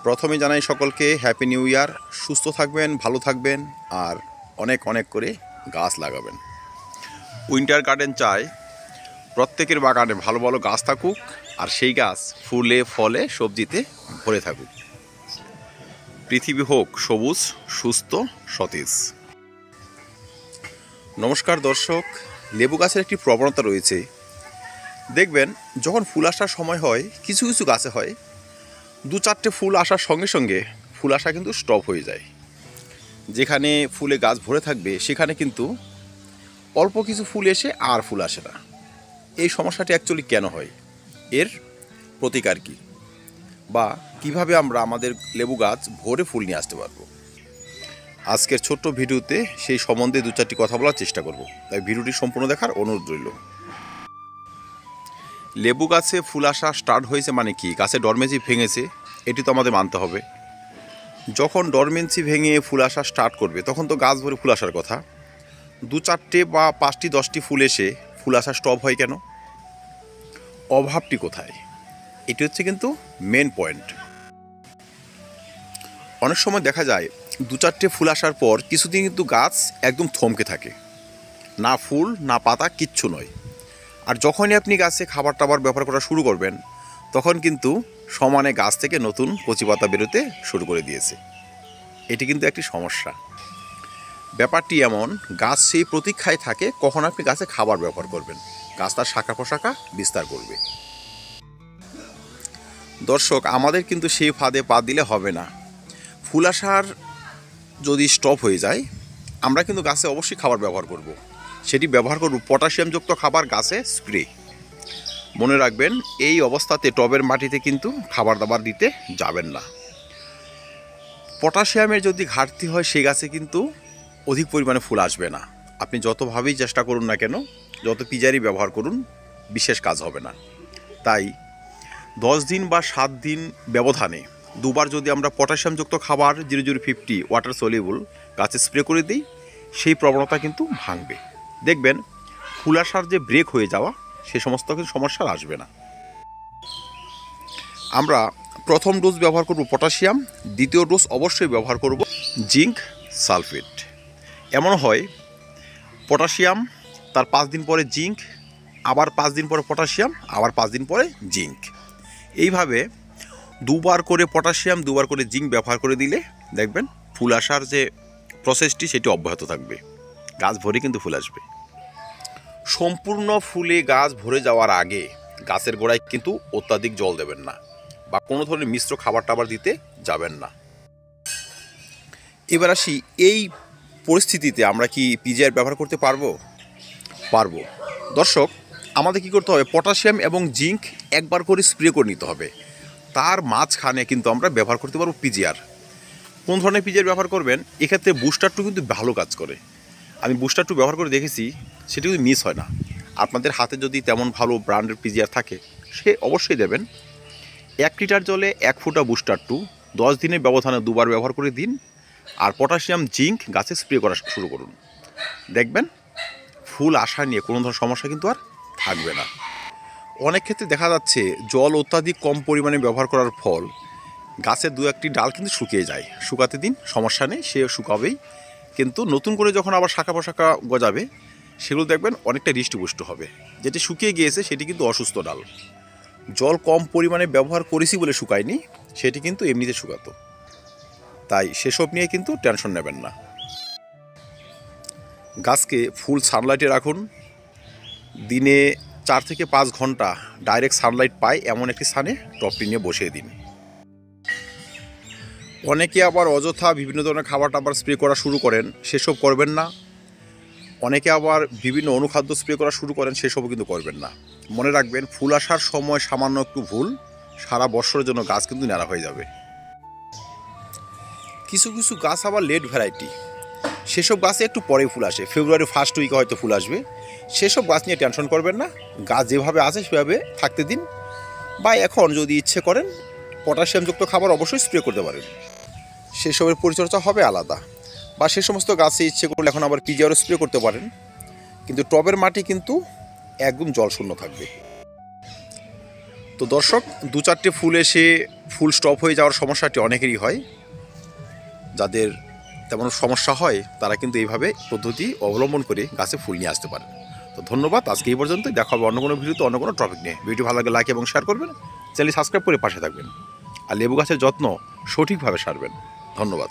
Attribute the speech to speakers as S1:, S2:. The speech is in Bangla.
S1: প্রথমে জানাই সকলকে হ্যাপি নিউ ইয়ার। সুস্থ থাকবেন, ভালো থাকবেন আর অনেক অনেক করে গাছ লাগাবেন। উইন্টার গার্ডেন চায় প্রত্যেকের বাগানে ভালো ভালো গাছ থাকুক আর সেই গাছ ফুলে ফলে সবজিতে ভরে থাকুক। পৃথিবী হোক সবুজ, সুস্থ, সতেজ। নমস্কার দর্শক, লেবু গাছের একটি প্রবণতা রয়েছে। দেখবেন যখন ফুল আসার সময় হয় কিছু কিছু গাছে হয় 2-4টে ফুল আসার সঙ্গে সঙ্গে ফুল আসা কিন্তু স্টপ হয়ে যায়। যেখানে ফুলে গাছ ভরে থাকবে সেখানে কিন্তু অল্প কিছু ফুল এসে আর ফুল আসে না। এই সমস্যাটি অ্যাকচুয়ালি কেন হয়, এর প্রতিকার কী, বা কিভাবে আমরা আমাদের লেবু গাছ ভরে ফুল নিয়ে আসতে পারবো, আজকের ছোট্ট ভিডিওতে সেই সম্বন্ধে 2-4টি কথা বলার চেষ্টা করব। তাই ভিডিওটি সম্পূর্ণ দেখার অনুরোধ রইল। লেবু গাছে ফুল আসা স্টার্ট হয়েছে মানে কি, গাছে ডরমেন্সি ভেঙেছে, এটি তো আমাদের মানতে হবে। যখন ডরমেন্সি ভেঙে ফুল আসা স্টার্ট করবে তখন তো গাছ ভরে ফুল আসার কথা। 2-4টে বা 5টি 10টি ফুল এসে ফুল আসা স্টপ হয় কেন? অভাবটি কোথায়? এটি হচ্ছে কিন্তু মেন পয়েন্ট। অনেক সময় দেখা যায় 2-4টে ফুল আসার পর কিছুদিন কিন্তু গাছ একদম থমকে থাকে, না ফুল না পাতা, কিচ্ছু নয়। আর যখনই আপনি গাছে খাবার টাবার ব্যবহার করা শুরু করবেন তখন কিন্তু সমানে গাছ থেকে নতুন কচি পাতা বেরোতে শুরু করে দিয়েছে। এটি কিন্তু একটি সমস্যা। ব্যাপারটি এমন, গাছ সেই প্রতীক্ষায় থাকে কখন আপনি গাছে খাবার ব্যবহার করবেন, গাছ তার শাখা প্রশাখা বিস্তার করবে। দর্শক, আমাদের কিন্তু সেই ফাঁদে পা দিলে হবে না। ফুল আসার যদি স্টপ হয়ে যায় আমরা কিন্তু গাছে অবশ্যই খাবার ব্যবহার করব। সেটি ব্যবহার করব পটাশিয়ামযুক্ত খাবার, গাছে স্প্রে। মনে রাখবেন, এই অবস্থাতে টবের মাটিতে কিন্তু খাবার দাবার দিতে যাবেন না। পটাশিয়ামের যদি ঘাটতি হয় সেই গাছে কিন্তু অধিক পরিমাণে ফুল আসবে না। আপনি যতভাবেই চেষ্টা করুন না কেন, যত পিজারি ব্যবহার করুন, বিশেষ কাজ হবে না। তাই 10 দিন বা 7 দিন ব্যবধানে দুবার যদি আমরা পটাশিয়ামযুক্ত খাবার 0050 ওয়াটার সলিউবল গাছে স্প্রে করে দিই, সেই প্রবণতা কিন্তু ভাঙবে। দেখবেন ফুল আসার যে ব্রেক হয়ে যাওয়া সে সমস্ত কিছু সমস্যা আসবে না। আমরা প্রথম ডোজ ব্যবহার করব পটাশিয়াম, দ্বিতীয় ডোজ অবশ্যই ব্যবহার করব জিঙ্ক সালফেট। এমন হয় পটাশিয়াম, তার 5 দিন পরে জিঙ্ক, আবার 5 দিন পরে পটাশিয়াম, আবার 5 দিন পরে জিঙ্ক। এইভাবে দুবার করে পটাশিয়াম, দুবার করে জিঙ্ক ব্যবহার করে দিলে দেখবেন ফুল আসার যে প্রসেসটি সেটি অব্যাহত থাকবে, গাছ ভরে কিন্তু ফুল আসবে। সম্পূর্ণ ফুলে গাছ ভরে যাওয়ার আগে গাছের গোড়ায় কিন্তু অত্যাধিক জল দেবেন না বা কোনো ধরনের মিশ্র খাবার টাবার দিতে যাবেন না। এবার আসি, এই পরিস্থিতিতে আমরা কি পিজিআর ব্যবহার করতে পারবো? পারবো। দর্শক, আমাদের কি করতে হবে, পটাশিয়াম এবং জিঙ্ক একবার করে স্প্রে করে নিতে হবে। তার মাঝখানে কিন্তু আমরা ব্যবহার করতে পারবো পিজিআর। কোন ধরনের পিজিআর ব্যবহার করবেন? এক্ষেত্রে বুস্টার 2 কিন্তু ভালো কাজ করে। আমি বুস্টার 2 ব্যবহার করে দেখেছি, সেটি কিন্তু মিস হয় না। আপনাদের হাতে যদি তেমন ভালো ব্র্যান্ডের পিজিআর থাকে সে অবশ্যই দেবেন। 1 লিটার জলে 1 ফোঁটা বুস্টার 2 10 দিনের ব্যবধানে দুবার ব্যবহার করে দিন। আর পটাশিয়াম জিঙ্ক গাছে স্প্রে করা শুরু করুন। দেখবেন ফুল আসা নিয়ে কোনো ধরনের সমস্যা কিন্তু আর থাকবে না। অনেক ক্ষেত্রে দেখা যাচ্ছে জল অত্যাধিক কম পরিমাণে ব্যবহার করার ফল গাছের 2-1টি ডাল কিন্তু শুকিয়ে যায়। শুকাতে দিন, সমস্যা নেই, সে শুকাবেই। কিন্তু নতুন করে যখন আবার শাখা প্রশাখা গজাবে সেগুলো দেখবেন অনেকটা হৃষ্টপুষ্ট হবে। যেটি শুকিয়ে গিয়েছে সেটি কিন্তু অসুস্থ ডাল। জল কম পরিমাণে ব্যবহার করেছি বলে শুকায়নি, সেটি কিন্তু এমনিতে শুকাতো। তাই সেসব নিয়ে কিন্তু টেনশন নেবেন না। গাছকে ফুল সানলাইটে রাখুন। দিনে 4 থেকে 5 ঘন্টা ডাইরেক্ট সানলাইট পায় এমন একটি স্থানে টবটি নিয়ে বসিয়ে দিন। অনেকে আবার অযথা বিভিন্ন ধরনের খাবার টাবার স্প্রে করা শুরু করেন, সেসব করবেন না। অনেকে আবার বিভিন্ন অনুখাদ্য স্প্রে করা শুরু করেন, সেসবও কিন্তু করবেন না। মনে রাখবেন, ফুল আসার সময় সামান্য একটু ভুল সারা বছরের জন্য গাছ কিন্তু ন্যাড়া হয়ে যাবে। কিছু কিছু গাছ আবার লেট ভ্যারাইটি, সেসব গাছে একটু পরে ফুল আসে, ফেব্রুয়ারি ফার্স্ট উইকে হয়তো ফুল আসবে। সেসব গাছ নিয়ে টেনশন করবেন না, গাছ যেভাবে আছে সেভাবে থাকতে দিন। বা এখন যদি ইচ্ছে করেন পটাশিয়ামযুক্ত খাবার অবশ্যই স্প্রে করতে পারেন, সেসবের পরিচর্যা হবে আলাদা। বা সে সমস্ত গাছে ইচ্ছে করলে এখন আবার পিজিআরও স্প্রে করতে পারেন, কিন্তু টবের মাটি কিন্তু একদম জলশূন্য থাকবে। তো দর্শক, 2-4টে ফুল এসে ফুল স্টপ হয়ে যাওয়ার সমস্যাটি অনেকেরই হয়। যাদের তেমন সমস্যা হয় তারা কিন্তু এইভাবে পদ্ধতি অবলম্বন করে গাছে ফুল নিয়ে আসতে পারে। তো ধন্যবাদ, আজকে এই পর্যন্তই। দেখা হবে অন্য কোনো ভিডিওতে অন্য কোনো টপিক নিয়ে। ভিডিও ভালো লাগে লাইক এবং শেয়ার করবেন, চ্যানেল সাবস্ক্রাইব করে পাশে থাকবেন, আর লেবু গাছের যত্ন সঠিকভাবে সারবেন। ধন্যবাদ।